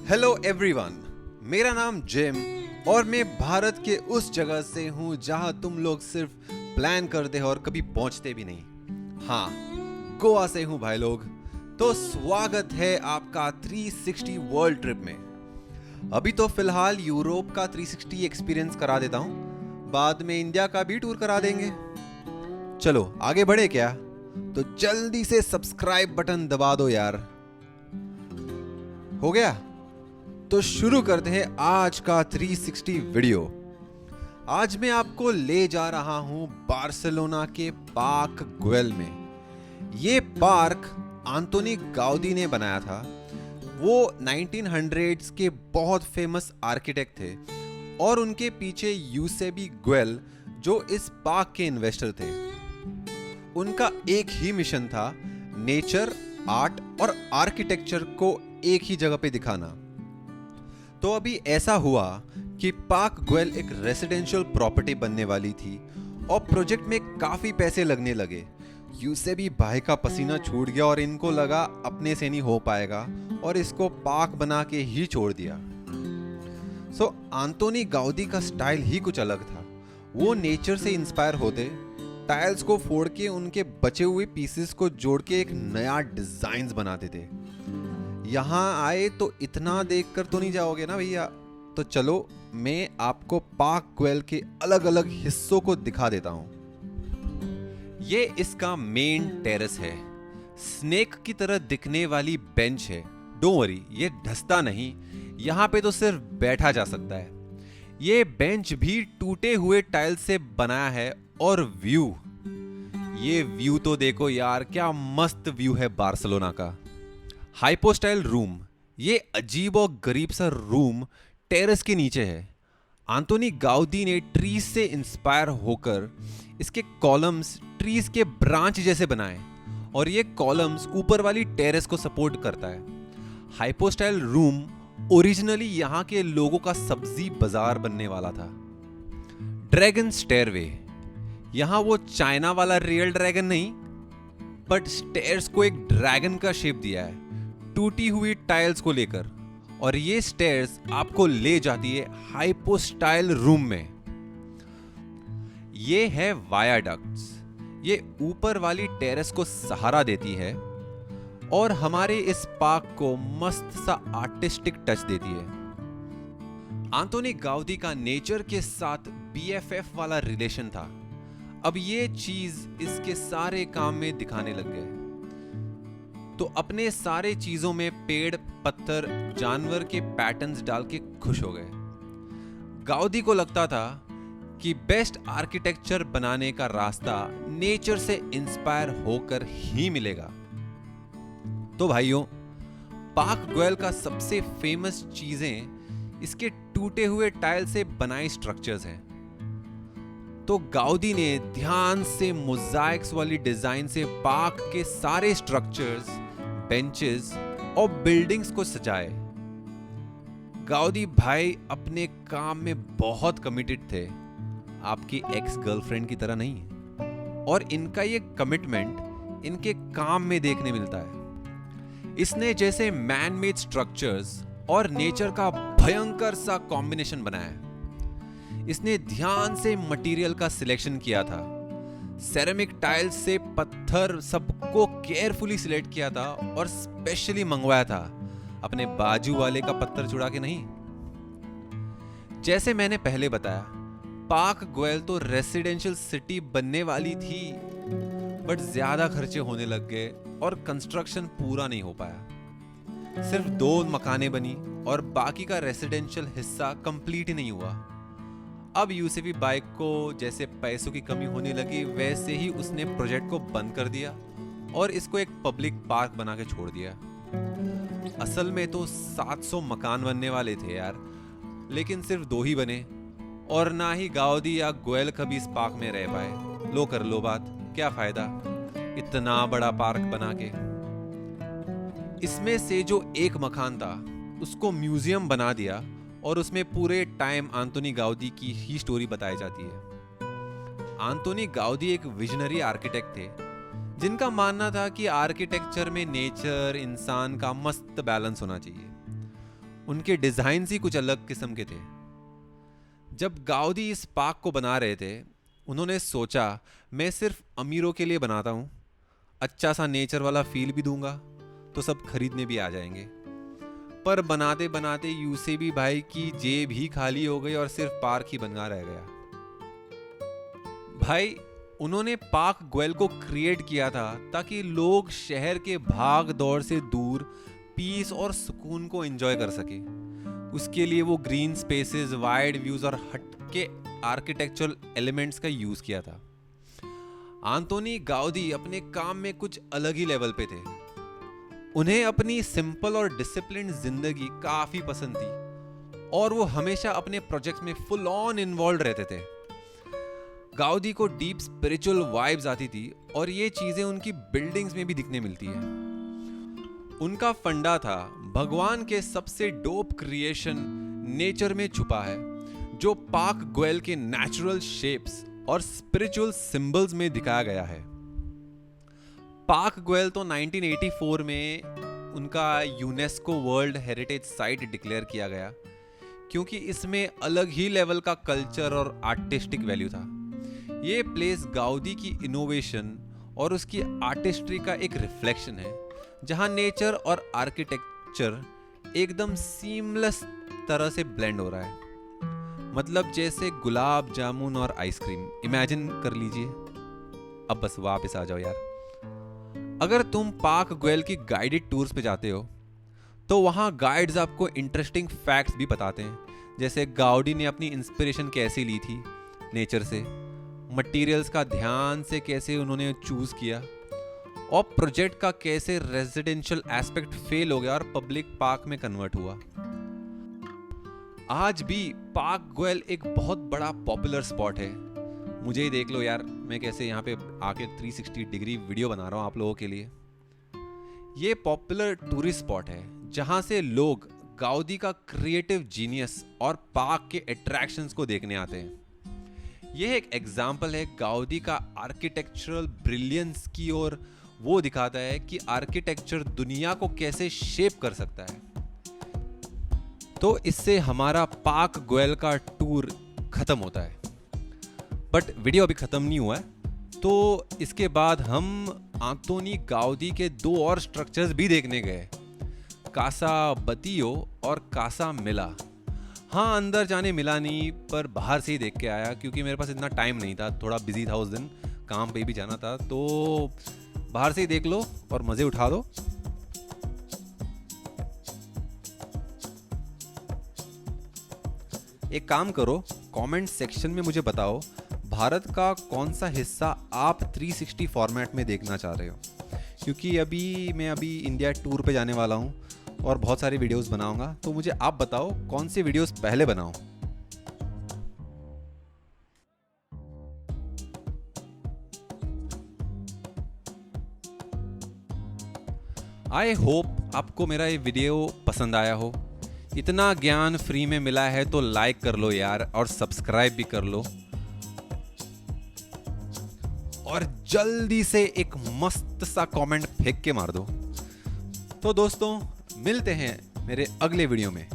Hello everyone, मेरा नाम gym और मैं भारत के उस जगह से हूँ जहाँ तुम लोग सिर्फ प्लान करते हो और कभी पहुँचते भी नहीं। हाँ, गोवा से हूँ भाई लोग। तो स्वागत है आपका 360 वर्ल्ड ट्रिप में। अभी तो फिलहाल यूरोप का 360 एक्सपीरियंस करा देता हूँ, बाद में इंडिया का भी टूर करा देंगे। चलो आगे बढ़े क्या? तो जल्दी से सब्सक्राइब बटन दबा दो यार। हो गया? तो शुरू करते हैं आज का 360 वीडियो। आज मैं आपको ले जा रहा हूं बार्सिलोना के पार्क गुएल में। ये पार्क आंतोनी गाउदी ने बनाया था। वो 1900s के बहुत फेमस आर्किटेक्ट थे और उनके पीछे यूसेबी गुएल जो इस पार्क के इन्वेस्टर थे। उनका एक ही मिशन था, नेचर, आर्ट और आर्किटेक्चर को एक ही जगह पे दिखाना। तो अभी ऐसा हुआ कि पार्क गुएल एक रेसिडेंशियल प्रॉपर्टी बनने वाली थी और प्रोजेक्ट में काफी पैसे लगने लगे। यूसेबी भाई का पसीना छूट गया और इनको लगा अपने से नहीं हो पाएगा और इसको पार्क बना के ही छोड़ दिया। आंतोनी गाउदी का स्टाइल ही कुछ अलग था। वो नेचर से इंस्पायर होते, टाइल्स को फोड़ के उनके बचे हुए पीसेस को जोड़ के एक नया डिजाइन बनाते थे। यहाँ आए तो इतना देखकर तो नहीं जाओगे ना भैया, तो चलो मैं आपको पार्क गुएल के अलग अलग हिस्सों को दिखा देता हूँ। ये इसका मेन टेरेस है। स्नेक की तरह दिखने वाली बेंच है। डोंट वरी, ये ढसता नहीं, यहाँ पे तो सिर्फ बैठा जा सकता है। ये बेंच भी टूटे हुए टाइल से बनाया है। और ये व्यू तो देखो यार, क्या मस्त व्यू है बार्सिलोना का। हाइपोस्टाइल रूम, ये अजीब और गरीब सा रूम टेरेस के नीचे है। आंतोनी गाउदी ने ट्रीज से इंस्पायर होकर इसके कॉलम्स ट्रीज के ब्रांच जैसे बनाए और ये कॉलम्स ऊपर वाली टेरेस को सपोर्ट करता है। हाइपोस्टाइल रूम ओरिजिनली यहाँ के लोगों का सब्जी बाजार बनने वाला था। ड्रैगन स्टेयरवे, यहाँ वो चाइना वाला रियल ड्रैगन नहीं, बट स्टेयर्स को एक ड्रैगन का शेप दिया है टूटी हुई टाइल्स को लेकर, और ये स्टेयर्स आपको ले जाती है हाइपोस्टाइल रूम में। ये है वायाडक्ट्स, ये ऊपर वाली टेरेस को सहारा देती है और हमारे इस पार्क को मस्त सा आर्टिस्टिक टच देती है। आंतोनी गाउदी का नेचर के साथ BFF वाला रिलेशन था। अब ये चीज इसके सारे काम में दिखाने लग गए। तो अपने सारे चीजों में पेड़, पत्थर, जानवर के पैटर्न्स डाल के खुश हो गए। गाउदी को लगता था कि बेस्ट आर्किटेक्चर बनाने का रास्ता नेचर से इंस्पायर होकर ही मिलेगा। तो भाइयों, पार्क गुएल का सबसे फेमस चीजें इसके टूटे हुए टाइल से बनाए स्ट्रक्चर्स हैं। तो गाउदी ने ध्यान से मोज़ाइक्स वाली डिजाइन से पार्क के सारे स्ट्रक्चर्स, बेंचेस और बिल्डिंग्स को सजाए। गाउदी भाई अपने काम में बहुत कमिटेड थे, आपकी एक्स गर्लफ्रेंड की तरह नहीं। और इनका ये कमिटमेंट इनके काम में देखने मिलता है। इसने जैसे मैन मेड स्ट्रक्चर्स और नेचर का भयंकर सा कॉम्बिनेशन बनाया है। इसने ध्यान से मटेरियल का सिलेक्शन किया था। सेरेमिक टाइल्स से पत्थर सबको केयरफुली सिलेक्ट किया था और स्पेशली मंगवाया था, अपने बाजू वाले का पत्थर चुरा के नहीं। जैसे मैंने पहले बताया, पार्क गुएल तो रेसिडेंशियल सिटी बनने वाली थी, बट ज्यादा खर्चे होने लग गए और कंस्ट्रक्शन पूरा नहीं हो पाया। सिर्फ 2 मकानें बनी और बाकी का रेसिडेंशियल हिस्सा कंप्लीट ही नहीं हुआ। अब यूसेबी बाइक को जैसे पैसों की कमी होने लगी, वैसे ही उसने प्रोजेक्ट को बंद कर दिया और इसको एक पब्लिक पार्क बना के छोड़ दिया। असल में तो 700 मकान बनने वाले थे यार, लेकिन सिर्फ 2 ही बने और ना ही गाउदी या गुएल कभी इस पार्क में रह पाए। लो कर लो बात, क्या फायदा इतना बड़ा पार्क बना के। इसमें से जो एक मकान था उसको म्यूजियम बना दिया और उसमें पूरे टाइम आंतोनी गाउदी की ही स्टोरी बताई जाती है। आंतोनी गाउदी एक विजनरी आर्किटेक्ट थे जिनका मानना था कि आर्किटेक्चर में नेचर, इंसान का मस्त बैलेंस होना चाहिए। उनके डिजाइन ही कुछ अलग किस्म के थे। जब गाउदी इस पार्क को बना रहे थे, उन्होंने सोचा मैं सिर्फ अमीरों के लिए बनाता हूँ, अच्छा सा नेचर वाला फील भी दूंगा तो सब खरीदने भी आ जाएंगे। पर बनाते बनाते यूसेबी भाई की जेब ही खाली हो गई और सिर्फ पार्क ही बना रह गया। भाई, उन्होंने पार्क ग्वेल को क्रिएट किया था ताकि लोग शहर के भाग दौड़ से दूर पीस और सुकून को एंजॉय कर सके। उसके लिए वो ग्रीन स्पेसेस, वाइड व्यूज और हटके आर्किटेक्चरल एलिमेंट्स का यूज किया था। आंतोनी गाउदी अपने काम में कुछ अलग ही लेवल पे थे। उन्हें अपनी सिंपल और डिसिप्लिन्ड जिंदगी काफी पसंद थी और वो हमेशा अपने प्रोजेक्ट्स में फुल ऑन इन्वॉल्व रहते थे। गाउदी को डीप स्पिरिचुअल वाइब्स आती थी और ये चीजें उनकी बिल्डिंग्स में भी दिखने मिलती है। उनका फंडा था, भगवान के सबसे डोप क्रिएशन नेचर में छुपा है, जो पार्क ग्वेल के नेचुरल शेप्स और स्पिरिचुअल सिंबल्स में दिखाया गया है। पार्क ग्वेल तो 1984 में उनका UNESCO world heritage site declare किया गया, क्योंकि इसमें अलग ही लेवल का कल्चर और आर्टिस्टिक वैल्यू था। ये प्लेस गाउदी की इनोवेशन और उसकी आर्टिस्ट्री का एक रिफ्लेक्शन है, जहां नेचर और आर्किटेक्चर एकदम सीमलेस तरह से ब्लेंड हो रहा है। मतलब जैसे गुलाब जामुन और आइसक्रीम, इमेजिन कर लीजिए। अब बस वापस आ जाओ यार। अगर तुम पार्क ग्वेल की गाइडेड टूर्स पे जाते हो तो वहां गाइड्स आपको इंटरेस्टिंग फैक्ट्स भी बताते हैं, जैसे गाउडी ने अपनी इंस्पिरेशन कैसे ली थी नेचर से, मटेरियल्स का ध्यान से कैसे उन्होंने चूज किया, और प्रोजेक्ट का कैसे रेजिडेंशियल एस्पेक्ट फेल हो गया और पब्लिक पार्क में कन्वर्ट हुआ। आज भी पार्क ग्वेल एक बहुत बड़ा पॉपुलर स्पॉट है। मुझे ही देख लो यार, मैं कैसे यहाँ पे आके 360 डिग्री वीडियो बना रहा हूँ आप लोगों के लिए। ये पॉपुलर टूरिस्ट स्पॉट है जहां से लोग गाउदी का क्रिएटिव जीनियस और पार्क के अट्रैक्शंस को देखने आते हैं। यह एक एग्जाम्पल है गाउदी का आर्किटेक्चरल ब्रिलियंस की, और वो दिखाता है कि आर्किटेक्चर दुनिया को कैसे शेप कर सकता है। तो इससे हमारा पार्क ग्वेल का टूर खत्म होता है। बट वीडियो अभी खत्म नहीं हुआ है, तो इसके बाद हम आंतोनी गाउदी के 2 और स्ट्रक्चर्स भी देखने गए, कासा बतियो और कासा मिला। हाँ, अंदर जाने मिला नहीं, पर बाहर से ही देख के आया, क्योंकि मेरे पास इतना टाइम नहीं था, थोड़ा बिजी था उस दिन, काम पे भी जाना था। तो बाहर से ही देख लो और मजे उठा लो। एक काम करो, कमेंट सेक्शन में मुझे बताओ भारत का कौन सा हिस्सा आप 360 फॉर्मेट में देखना चाह रहे हो, क्योंकि मैं अभी इंडिया टूर पे जाने वाला हूँ और बहुत सारी वीडियोस बनाऊंगा। तो मुझे आप बताओ कौन सी वीडियोस पहले बनाऊं। आई होप आपको मेरा ये वीडियो पसंद आया हो। इतना ज्ञान फ्री में मिला है तो लाइक कर लो यार, और सब्सक्राइब भी कर लो, और जल्दी से एक मस्त सा कमेंट फेंक के मार दो। तो दोस्तों, मिलते हैं मेरे अगले वीडियो में।